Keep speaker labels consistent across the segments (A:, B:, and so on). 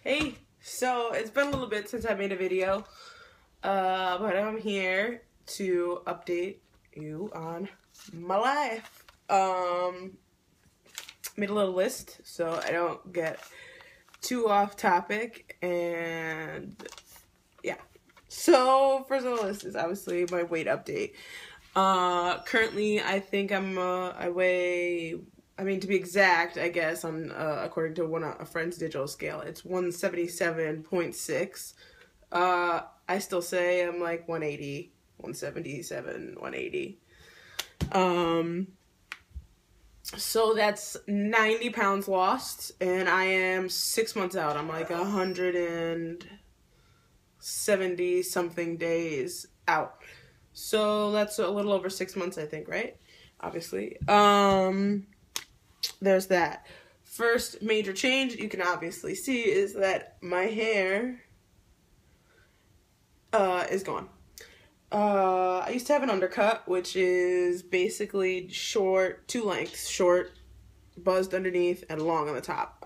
A: Hey, so it's been a little bit since I made a video, but I'm here to update you on my life. Made a little list so I don't get too off topic, and yeah. So first on the list is obviously my weight update. Currently I think I weigh, to be exact, I guess, on according to a friend's digital scale, it's 177.6. I still say I'm like 180, 177, 180. So that's 90 pounds lost, and I am 6 months out. I'm like 170 something days out. So that's a little over 6 months, I think, right? Obviously. There's that. First major change you can obviously see is that my hair is gone. I used to have an undercut, which is basically short, two lengths, short, buzzed underneath, and long on the top.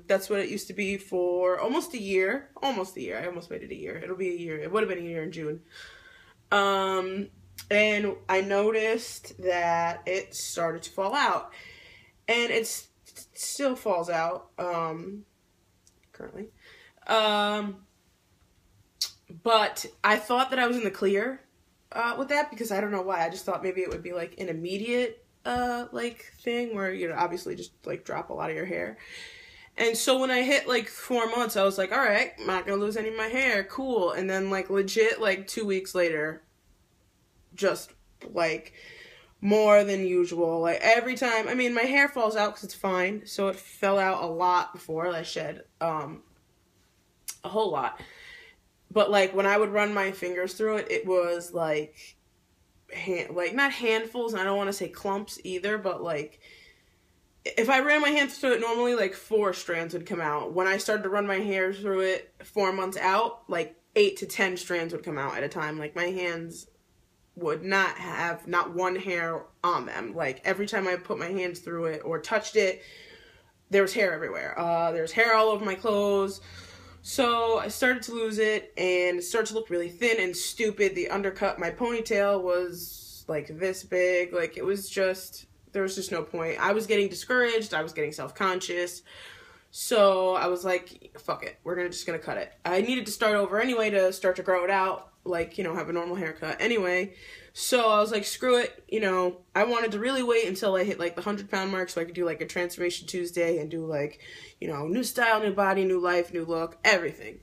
A: That's what it used to be for almost a year. Almost a year. I almost made it a year. It'll be a year. It would have been a year in June. And I noticed that it started to fall out. And it still falls out, currently. But I thought that I was in the clear with that, because I don't know why. I just thought maybe it would be like an immediate thing where obviously just like drop a lot of your hair. And so when I hit like 4 months, I was like, all right, I'm not gonna lose any of my hair, cool. And then like legit like 2 weeks later, just like more than usual. Like every time, my hair falls out because it's fine, so it fell out a lot before I shed a whole lot. But like when I would run my fingers through it, it was like not handfuls, and I don't want to say clumps either, but like if I ran my hands through it normally, like 4 strands would come out. When I started to run my hair through it 4 months out, like 8 to 10 strands would come out at a time. Like my hands would not have not one hair on them. Like every time I put my hands through it or touched it, there was hair everywhere. There's hair all over my clothes. So I started to lose it, and it started to look really thin and stupid. The undercut, my ponytail was like this big. Like it was just, there was just no point. I was getting discouraged. I was getting self-conscious. So I was like, fuck it. We're just gonna cut it. I needed to start over anyway to start to grow it out. Like, have a normal haircut anyway. So I was like, screw it. I wanted to really wait until I hit like the 100-pound mark so I could do like a Transformation Tuesday and do like, new style, new body, new life, new look, everything.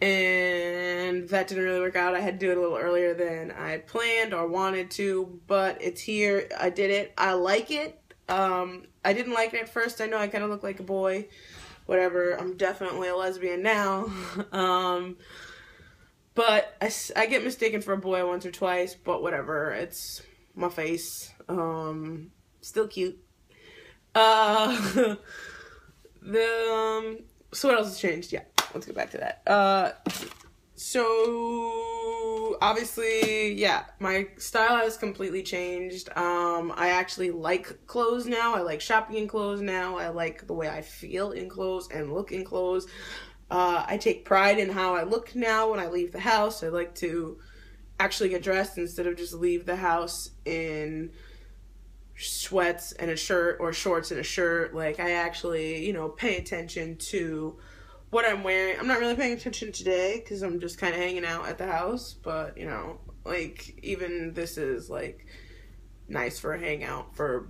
A: And that didn't really work out. I had to do it a little earlier than I planned or wanted to, but it's here. I did it. I like it. I didn't like it at first. I know I kind of look like a boy. Whatever. I'm definitely a lesbian now. But I get mistaken for a boy once or twice, but whatever. It's my face. Still cute. So what else has changed? Yeah, let's get back to that. So obviously, yeah, my style has completely changed. I actually like clothes now. I like shopping in clothes now. I like the way I feel in clothes and look in clothes. I take pride in how I look now when I leave the house. I like to actually get dressed instead of just leave the house in sweats and a shirt or shorts and a shirt. Like I actually, pay attention to what I'm wearing. I'm not really paying attention today because I'm just kind of hanging out at the house. But, like even this is like nice for a hangout for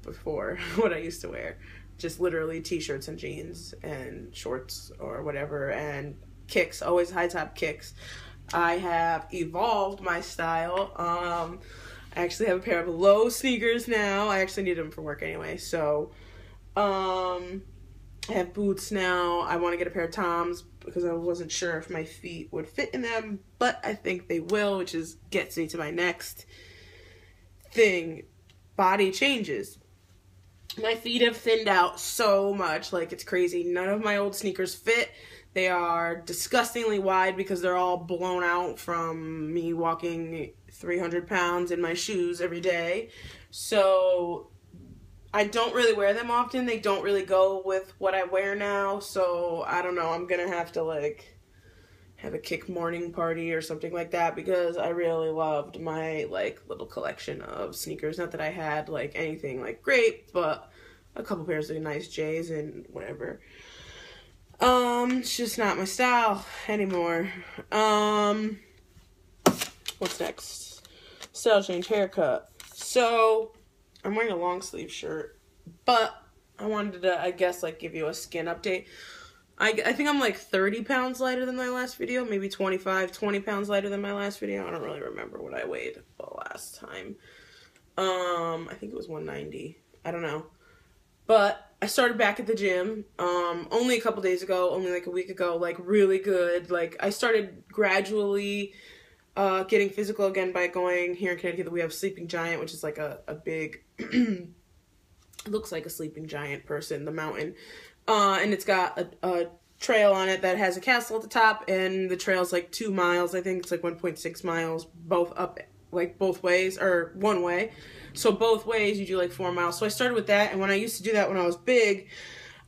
A: before what I used to wear. Just literally t-shirts and jeans and shorts or whatever, and kicks, always high top kicks. I have evolved my style. I actually have a pair of low sneakers now. I actually need them for work anyway. So I have boots now. I want to get a pair of Toms because I wasn't sure if my feet would fit in them, but I think they will, which gets me to my next thing. Body changes. My feet have thinned out so much, like it's crazy. None of my old sneakers fit. They are disgustingly wide because they're all blown out from me walking 300 pounds in my shoes every day. So I don't really wear them often. They don't really go with what I wear now. So I don't know. I'm going to have to like have a kick morning party or something like that because I really loved my like little collection of sneakers. Not that I had like anything like great, but a couple pairs of nice J's and whatever. It's just not my style anymore. What's next? Style change, haircut. So I'm wearing a long sleeve shirt, but I wanted to, I guess, like give you a skin update. I think I'm like 30 pounds lighter than my last video, maybe 20 pounds lighter than my last video. I don't really remember what I weighed the last time. I think it was 190. I don't know. But I started back at the gym, only a couple days ago, only like a week ago, like really good. Like I started gradually getting physical again by going here in Connecticut. We have Sleeping Giant, which is like a big, looks like a sleeping giant person, the mountain. And it's got a trail on it that has a castle at the top, and the trail's like 2 miles. I think it's like 1.6 miles, both up, like both ways, or one way. So both ways you do like 4 miles. So I started with that, and when I used to do that when I was big,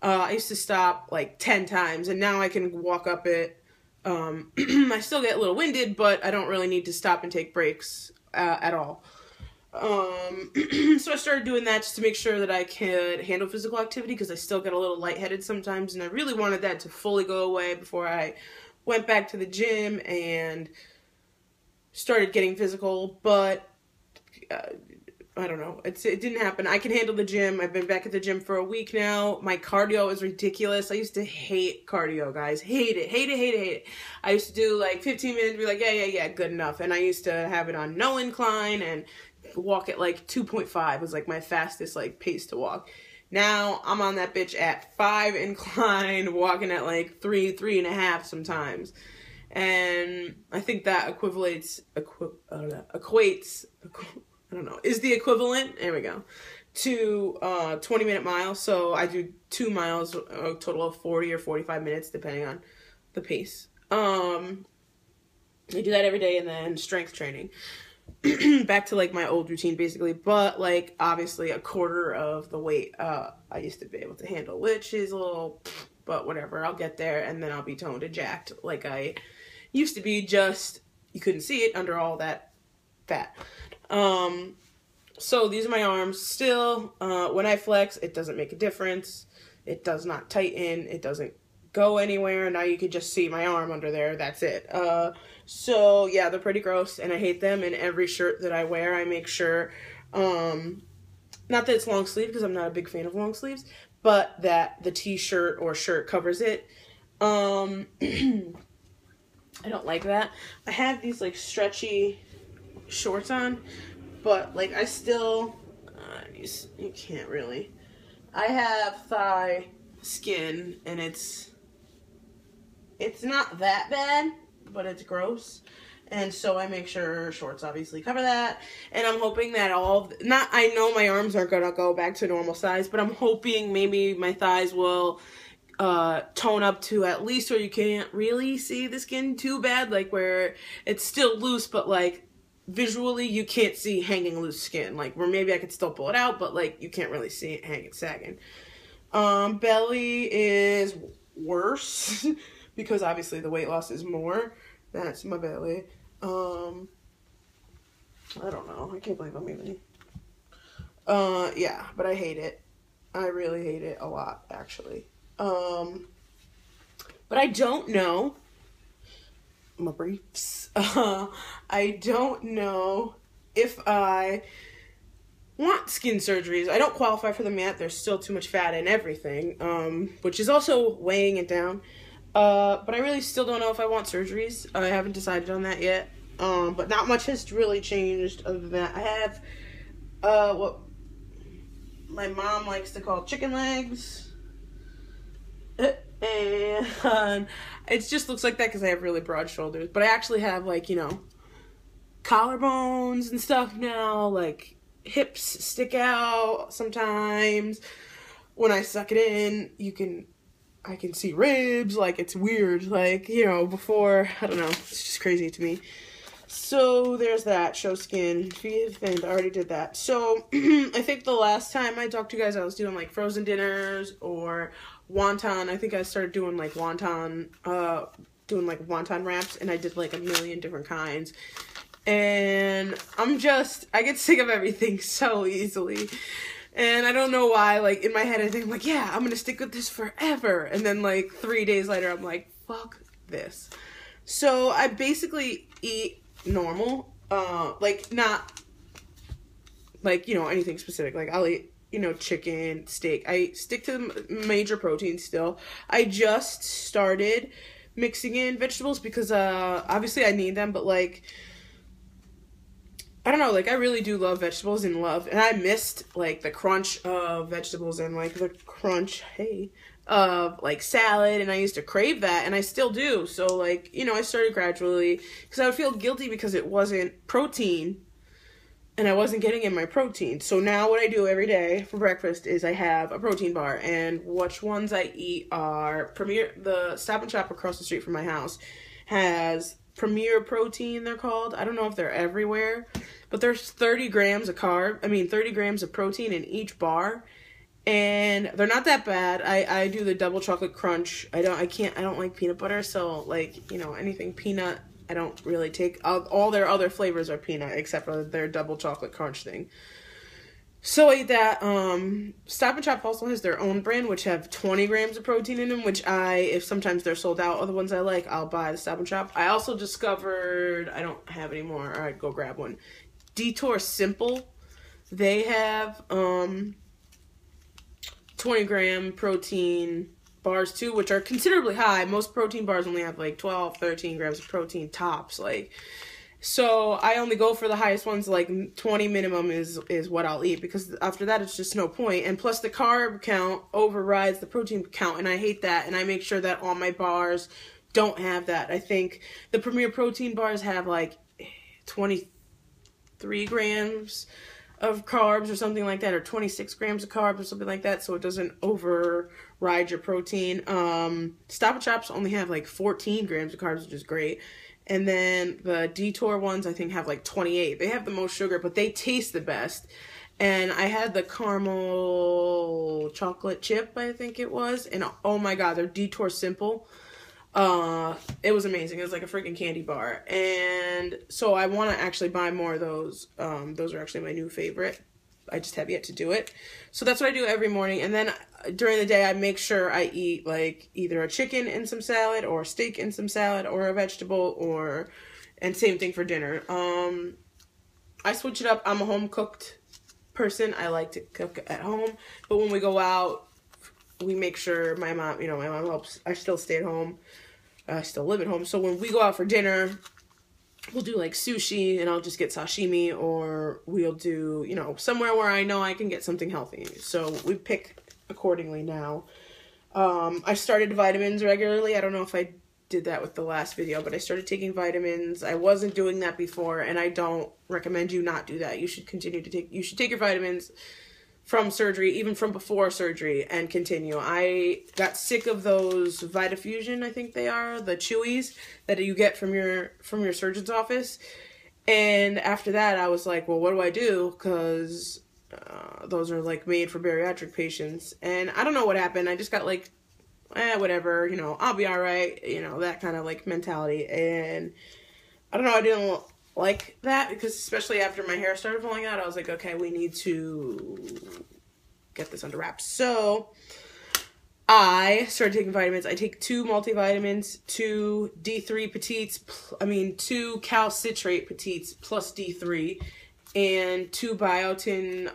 A: I used to stop like 10 times, and now I can walk up it. I still get a little winded, but I don't really need to stop and take breaks at all. So I started doing that just to make sure that I could handle physical activity, because I still get a little lightheaded sometimes, and I really wanted that to fully go away before I went back to the gym and started getting physical, but I don't know. It didn't happen. I can handle the gym. I've been back at the gym for a week now. My cardio is ridiculous. I used to hate cardio, guys. Hate it. I used to do like 15 minutes, be like, yeah, good enough. And I used to have it on no incline and walk at like 2.5 was like my fastest like pace to walk. Now I'm on that bitch at 5 incline, walking at like 3.5 sometimes. And I think that equates, is the equivalent, there we go, to 20-minute miles. So I do 2 miles, a total of 40 or 45 minutes, depending on the pace. I do that every day, and then strength training. Back to like my old routine, basically, but like obviously a quarter of the weight I used to be able to handle, which is a little, but whatever, I'll get there, and then I'll be toned and jacked like I used to be, just you couldn't see it under all that fat. So these are my arms. Still, when I flex, it doesn't make a difference. It does not tighten. It doesn't go anywhere. Now you can just see my arm under there. That's it. So yeah, they're pretty gross, and I hate them. In every shirt that I wear, I make sure, not that it's long sleeve, because I'm not a big fan of long sleeves, but that the t-shirt or shirt covers it. I don't like that. I have these like stretchy shorts on, but like I still you can't really. I have thigh skin, and it's not that bad, but it's gross, and so I make sure shorts obviously cover that. And I'm hoping that I know my arms aren't gonna go back to normal size, but I'm hoping maybe my thighs will tone up to at least where you can't really see the skin too bad, like where it's still loose, but like visually you can't see hanging loose skin, like where maybe I could still pull it out, but like you can't really see it hanging, sagging. Belly is worse because obviously the weight loss is more. That's my belly. I don't know, I can't believe I'm even yeah, but I hate it. I really hate it a lot, actually. But I don't know my briefs. I don't know if I want skin surgeries. I don't qualify for them yet. There's still too much fat in everything, which is also weighing it down. But I really still don't know if I want surgeries. I haven't decided on that yet. But not much has really changed other than that. I have what my mom likes to call chicken legs. And it just looks like that because I have really broad shoulders. But I actually have, like, you know, collarbones and stuff now. Like, hips stick out sometimes. When I suck it in, I can see ribs. Like, it's weird. Like, you know, before, I don't know. It's just crazy to me. So there's that, show skin, and I already did that. So I think the last time I talked to you guys, I was doing like frozen dinners or wonton. I think I started doing like wonton wraps, and I did like a million different kinds. And I get sick of everything so easily. And I don't know why, like, in my head I think, like, yeah, I'm gonna stick with this forever. And then, like, 3 days later, I'm like, fuck this. So I basically eat normal, like, not, like, you know, anything specific. Like, I'll eat, you know, chicken, steak. I stick to the major proteins still. I just started mixing in vegetables because, obviously I need them, but, like, I don't know, like, I really do love vegetables and I missed, like, the crunch of vegetables and, like, the crunch, of, like, salad, and I used to crave that, and I still do. So, like, you know, I started gradually, because I would feel guilty because it wasn't protein, and I wasn't getting in my protein. So now what I do every day for breakfast is I have a protein bar, and which ones I eat are the Stop and Shop across the street from my house has Premier Protein, they're called. I don't know if they're everywhere, but there's 30 grams of protein in each bar, and they're not that bad. I do the double chocolate crunch. I don't like peanut butter, so, like, you know, anything peanut, I don't really take. All their other flavors are peanut, except for their double chocolate crunch thing. So I eat that. Stop and Shop also has their own brand, which have 20 grams of protein in them, which if sometimes they're sold out, other ones I like, I'll buy the Stop and Shop. I also discovered, I don't have any more, or I'd go grab one, Detour Simple. They have 20-gram protein bars too, which are considerably high. Most protein bars only have like 12, 13 grams of protein tops, like. So I only go for the highest ones, like 20 minimum is what I'll eat, because after that it's just no point. And plus the carb count overrides the protein count, and I hate that, and I make sure that all my bars don't have that. I think the Premier Protein bars have like 23 grams of carbs or something like that, or 26 grams of carbs or something like that, so it doesn't override your protein. Stop and Shops only have like 14 grams of carbs, which is great. And then the Detour ones, I think, have like 28. They have the most sugar, but they taste the best. And I had the caramel chocolate chip, I think it was. And oh my god, they're Detour Simple. It was amazing. It was like a freaking candy bar. And so I want to actually buy more of those. Those are actually my new favorite. I just have yet to do it. So that's what I do every morning. And then during the day, I make sure I eat like either a chicken and some salad, or a steak and some salad, or a vegetable, and same thing for dinner. I switch it up. I'm a home cooked person. I like to cook at home, but when we go out, we make sure my mom helps. I still stay at home. I still live at home. So when we go out for dinner, we'll do like sushi, and I'll just get sashimi, or we'll do, somewhere where I know I can get something healthy. So we pick accordingly now. I started vitamins regularly. I don't know if I did that with the last video, but I started taking vitamins. I wasn't doing that before, and I don't recommend you not do that. You should take your vitamins from surgery, even from before surgery, and continue. I got sick of those Vitafusion, I think they are, the chewies that you get from your surgeon's office. And after that, I was like, well, what do I do? Because those are like made for bariatric patients. And I don't know what happened. I just got like, whatever, I'll be all right, that kind of like mentality. And I don't know, I didn't like that, because especially after my hair started falling out, I was like, okay, we need to get this under wraps. So I started taking vitamins. I take 2 multivitamins, 2 D3 petites, 2 calcitrate petites plus D3, and 2 biotin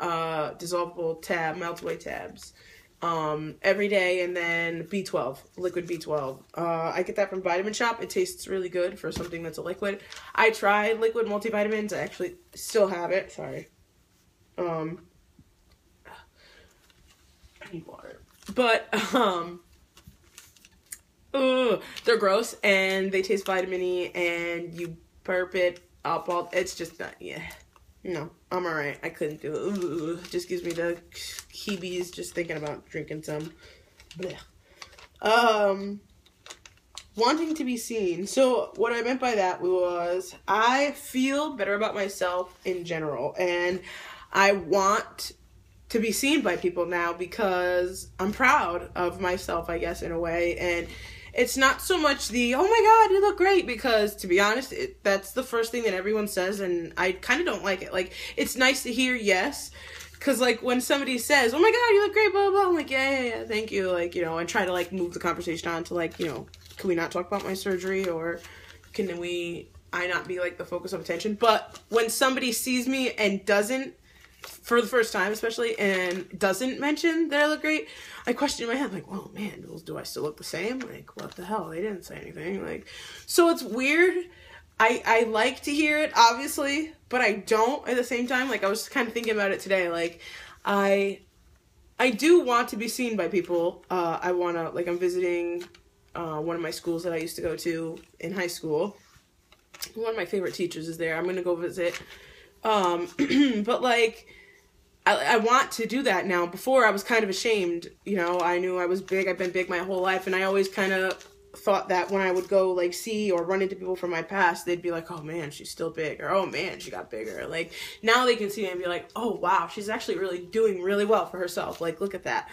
A: dissolvable meltaway tabs every day, and then B12, liquid B12. I get that from Vitamin Shop. It tastes really good for something that's a liquid. I tried liquid multivitamins. I actually still have it. Sorry. I need water. But, they're gross, and they taste vitamin-y, and you burp it up all, it's just not, no, I'm alright. I couldn't do it. Ooh, just gives me the heebies just thinking about drinking some. Blech. wanting to be seen. So what I meant by that was I feel better about myself in general, and I want to be seen by people now because I'm proud of myself, I guess, in a way. And it's not so much the, oh my god, you look great, because to be honest, that's the first thing that everyone says, and I kind of don't like it. Like, it's nice to hear yes, because, like, when somebody says, oh my god, you look great, blah, blah, blah, I'm like, yeah, thank you, like, you know, and try to, like, move the conversation on to, like, you know, can we not talk about my surgery, or can I not be, like, the focus of attention? But when somebody sees me and doesn't, for the first time especially, and doesn't mention that I look great, I question in my head, like, oh man, do I still look the same? Like, what the hell? They didn't say anything. Like, so it's weird. I like to hear it, obviously, but I don't at the same time. Like, I was kind of thinking about it today. Like, I do want to be seen by people. I want to, like, I'm visiting one of my schools that I used to go to in high school. One of my favorite teachers is there. I'm going to go visit. But, like, I want to do that now. Before, I was kind of ashamed, you know, I knew I was big, I've been big my whole life, and I always kind of thought that when I would go, like, see or run into people from my past, they'd be like, oh man, she's still big, or oh man, she got bigger. Like, now they can see me and be like, oh wow, she's actually really doing really well for herself, like, look at that.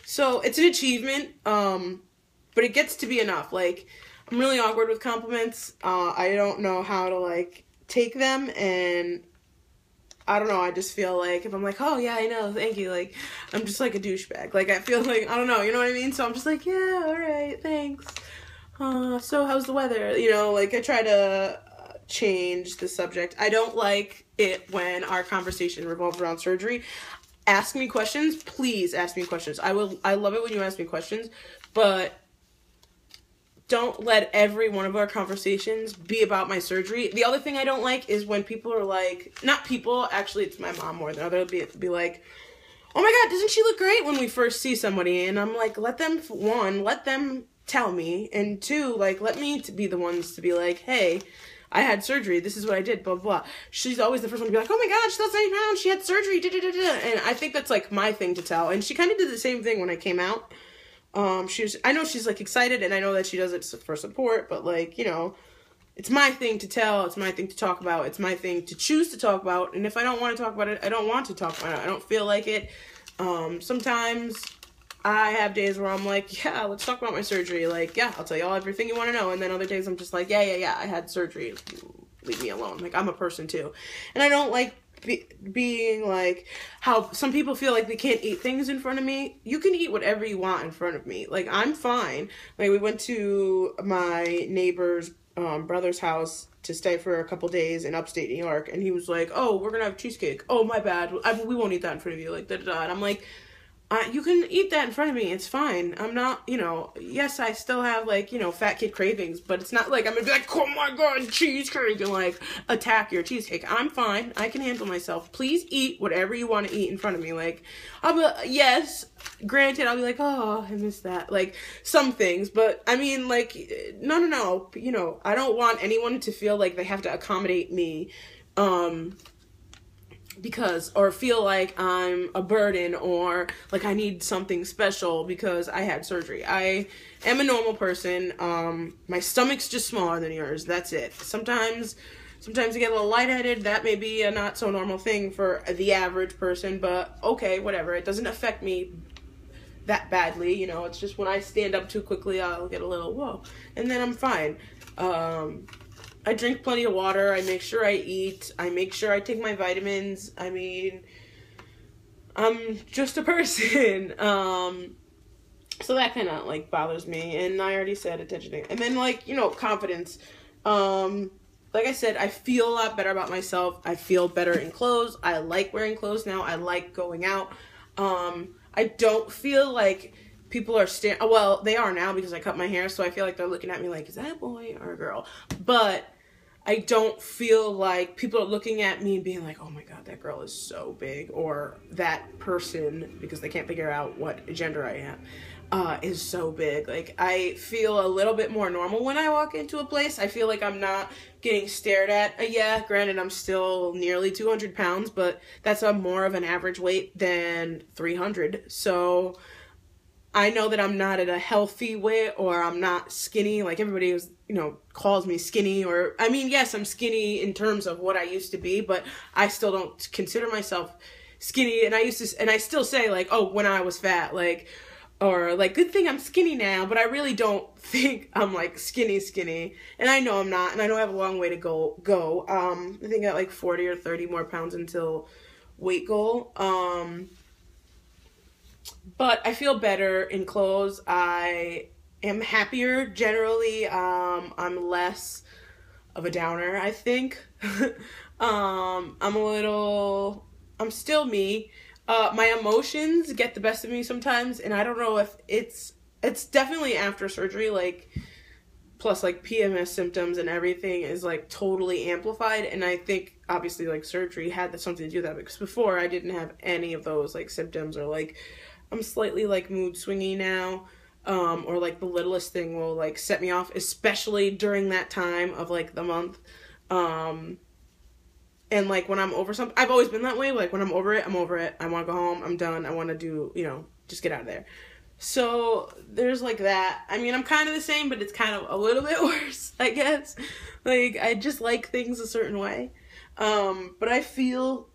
A: So, it's an achievement, but it gets to be enough. Like, I'm really awkward with compliments. I don't know how to, like, take them, and I don't know, I just feel like if I'm like, oh yeah, I know, thank you, like, I'm just like a douchebag. Like, I feel like, I don't know, you know what I mean? So I'm just like, yeah, alright, thanks. So how's the weather? You know, like, I try to change the subject. I don't like it when our conversation revolves around surgery. Ask me questions, please ask me questions. I love it when you ask me questions, but don't let every one of our conversations be about my surgery. The other thing I don't like is when people are like, not people, actually it's my mom more than others, be like, oh my god, doesn't she look great, when we first see somebody? And I'm like, let them tell me, and two, like, let me be the ones to be like, hey, I had surgery, this is what I did, blah, blah, blah. She's always the first one to be like, oh my god, she lost 90 pounds, she had surgery, da, da, da, da. And I think that's, like, my thing to tell. And she kind of did the same thing when I came out. I know she's, like, excited, and I know that she does it for support, but, like, you know, it's my thing to tell, it's my thing to talk about, it's my thing to choose to talk about, and if I don't want to talk about it, I don't want to talk about it, I don't feel like it. Sometimes I have days where I'm like, yeah, let's talk about my surgery, like, yeah, I'll tell you all everything you want to know, and then other days I'm just like, yeah, I had surgery, leave me alone, like, I'm a person too, and I don't like being like how some people feel like they can't eat things in front of me. You can eat whatever you want in front of me. Like, I'm fine. Like, we went to my neighbor's brother's house to stay for a couple days in upstate New York, and he was like, oh, we're gonna have cheesecake. Oh, my bad. We won't eat that in front of you. Like, da da da. And I'm like, you can eat that in front of me. It's fine. I'm not, you know, yes, I still have, like, you know, fat kid cravings, but it's not like I'm gonna be like, oh my god, cheesecake, and, like, attack your cheesecake. I'm fine. I can handle myself. Please eat whatever you want to eat in front of me. Like, yes, granted, I'll be like, oh, I miss that. Like, some things, but, I mean, like, no. You know, I don't want anyone to feel like they have to accommodate me, or feel like I'm a burden, or like I need something special because I had surgery. I am a normal person. My stomach's just smaller than yours. That's it. Sometimes I get a little lightheaded. That may be a not so normal thing for the average person, but okay, whatever. It doesn't affect me that badly. You know, it's just when I stand up too quickly, I'll get a little, whoa, and then I'm fine. I drink plenty of water, I make sure I eat, I make sure I take my vitamins. I mean, I'm just a person. So that kind of, like, bothers me, and I already said attention. And then, like, you know, confidence. Like I said, I feel a lot better about myself. I feel better in clothes. I like wearing clothes now. I like going out. I don't feel like people are well, they are now because I cut my hair, so I feel like they're looking at me like, is that a boy or a girl? But I don't feel like people are looking at me and being like, oh my god, that girl is so big, or that person, because they can't figure out what gender I am, is so big. Like, I feel a little bit more normal when I walk into a place. I feel like I'm not getting stared at. Yeah, granted, I'm still nearly 200 pounds, but that's more of an average weight than 300. So I know that I'm not at a healthy weight, or I'm not skinny. Like, everybody is, calls me skinny, or, I mean, yes, I'm skinny in terms of what I used to be, but I still don't consider myself skinny. And I still say, like, oh, when I was fat, like, or like, good thing I'm skinny now, but I really don't think I'm like skinny. And I know I'm not, and I know I have a long way to go. I think I got like 40 or 30 more pounds until weight goal. But I feel better in clothes. I am happier generally. I'm less of a downer, I think. I'm still me. My emotions get the best of me sometimes, and I don't know if it's definitely after surgery, like, plus like PMS symptoms and everything is like totally amplified. And I think obviously like surgery had something to do with that, because before I didn't have any of those like symptoms, or like I'm slightly like mood swingy now, or like the littlest thing will like set me off, especially during that time of like the month. And like when I'm over something, I've always been that way. Like when I'm over it, I'm over it. I want to go home. I'm done. I want to do, just get out of there. So there's like that. I mean, I'm kind of the same, but it's kind of a little bit worse, I guess. Like, I just like things a certain way. But I feel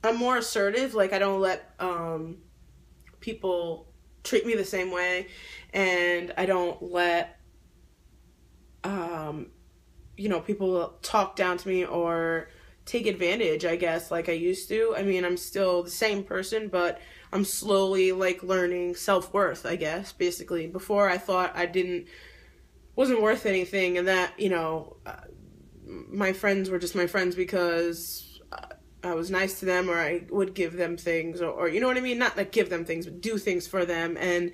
A: I'm more assertive. Like, I don't let people treat me the same way, and I don't let people talk down to me or take advantage, I guess, like I used to. I mean, I'm still the same person, but I'm slowly like learning self-worth, I guess, basically. Before, I thought I wasn't worth anything, and that my friends were just my friends because I was nice to them, or I would give them things, or you know what I mean? Not like give them things, but do things for them. And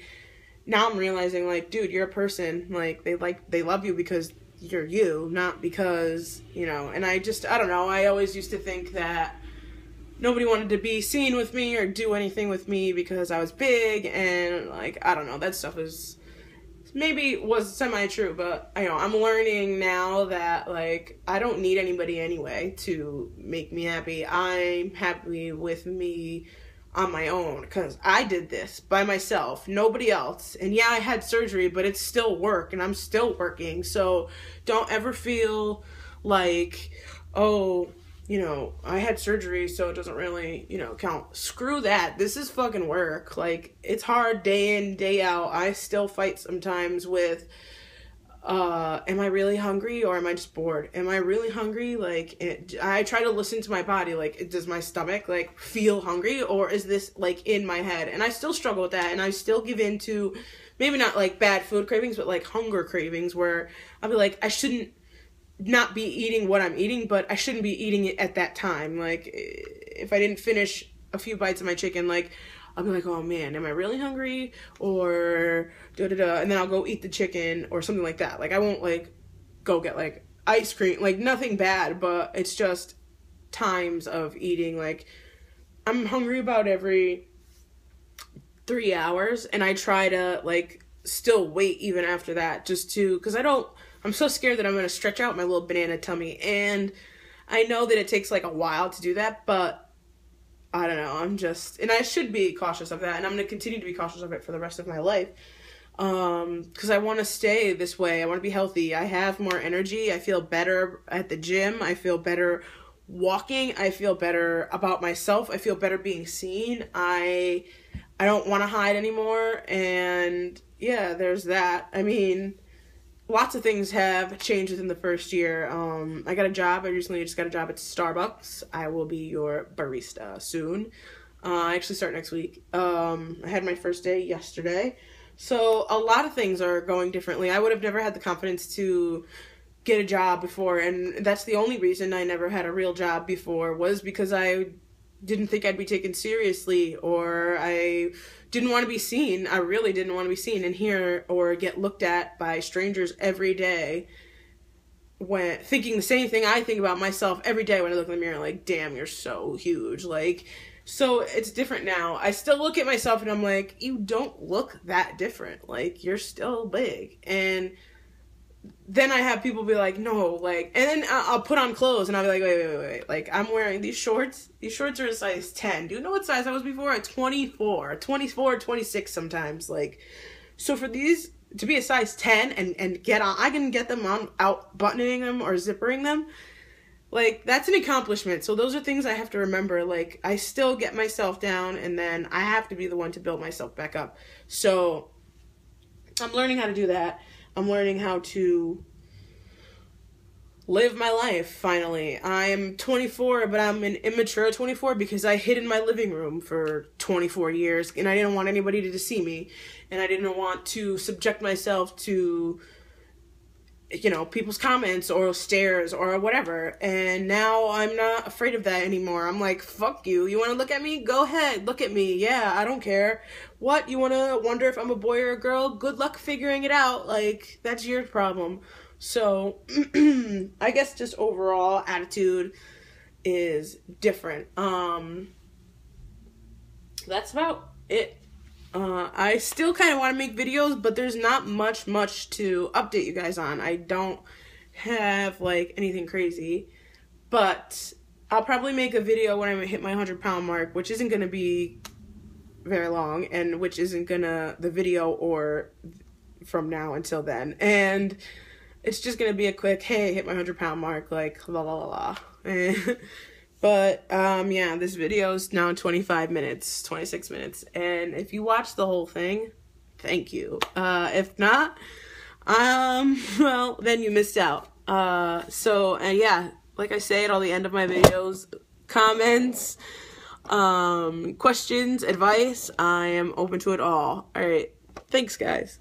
A: now I'm realizing, like, dude, you're a person. Like, they love you because you're you, not because, and I don't know. I always used to think that nobody wanted to be seen with me or do anything with me because I was big, and like, I don't know, that stuff was semi-true, but I'm learning now that like I don't need anybody anyway to make me happy. I'm happy with me on my own, because I did this by myself, nobody else. And yeah, I had surgery, but it's still work, and I'm still working. So don't ever feel like, oh, I had surgery, so it doesn't really, count. Screw that. This is fucking work. Like, it's hard day in, day out. I still fight sometimes with, am I really hungry, or am I just bored? Am I really hungry? Like, I try to listen to my body. Like, does my stomach, like, feel hungry, or is this, like, in my head? And I still struggle with that, and I still give in to, maybe not, like, bad food cravings, but, like, hunger cravings, where I'll be like, I shouldn't not be eating what I'm eating, but I shouldn't be eating it at that time. Like, if I didn't finish a few bites of my chicken, like, I'll be like, oh man, am I really hungry? Or da-da-da, and then I'll go eat the chicken or something like that. Like, I won't, like, go get, like, ice cream. Like, nothing bad, but it's just times of eating. Like, I'm hungry about every 3 hours, and I try to, like, still wait even after that, just to, because I'm so scared that I'm going to stretch out my little banana tummy, and I know that it takes, like, a while to do that, but I don't know, and I should be cautious of that, and I'm going to continue to be cautious of it for the rest of my life, because I want to stay this way. I want to be healthy. I have more energy. I feel better at the gym. I feel better walking. I feel better about myself. I feel better being seen. I don't want to hide anymore, and yeah, there's that. I mean, lots of things have changed within the first year. I got a job. I recently just got a job at Starbucks. I will be your barista soon. I actually start next week. I had my first day yesterday. So a lot of things are going differently. I would have never had the confidence to get a job before, and that's the only reason I never had a real job before, was because I didn't think I'd be taken seriously, or I didn't want to be seen. I really didn't want to be seen and hear or get looked at by strangers every day, when thinking the same thing I think about myself every day when I look in the mirror, like, damn, you're so huge. Like, so it's different now. I still look at myself and I'm like, you don't look that different. Like, you're still big. And then I have people be like, no, like, and then I'll put on clothes and I'll be like, wait. Like, I'm wearing these shorts. These shorts are a size 10. Do you know what size I was before? A 24, 26 sometimes. Like, so for these to be a size 10 and get on, I can get them on out buttoning them or zippering them. Like, that's an accomplishment. So those are things I have to remember. Like, I still get myself down, and then I have to be the one to build myself back up. So I'm learning how to do that. I'm learning how to live my life, finally. I'm 24, but I'm an immature 24 because I hid in my living room for 24 years, and I didn't want anybody to see me, and I didn't want to subject myself to, you know, people's comments or stares or whatever. And now I'm not afraid of that anymore. I'm like, fuck you. You want to look at me? Go ahead. Look at me. Yeah, I don't care. What? You want to wonder if I'm a boy or a girl? Good luck figuring it out. Like, that's your problem. So, I guess just overall attitude is different. That's about it. I still kind of want to make videos, but there's not much to update you guys on. I don't have, like, anything crazy. But I'll probably make a video when I hit my 100-pound mark, which isn't going to be very long, and which isn't going to, the video or from now until then. And it's just going to be a quick, hey, hit my 100-pound mark, like, la la la la. But, yeah, this video is now 25 minutes, 26 minutes. And if you watch the whole thing, thank you. If not, well, then you missed out. Yeah, like I say at all the end of my videos, comments, questions, advice, I am open to it all. All right. Thanks, guys.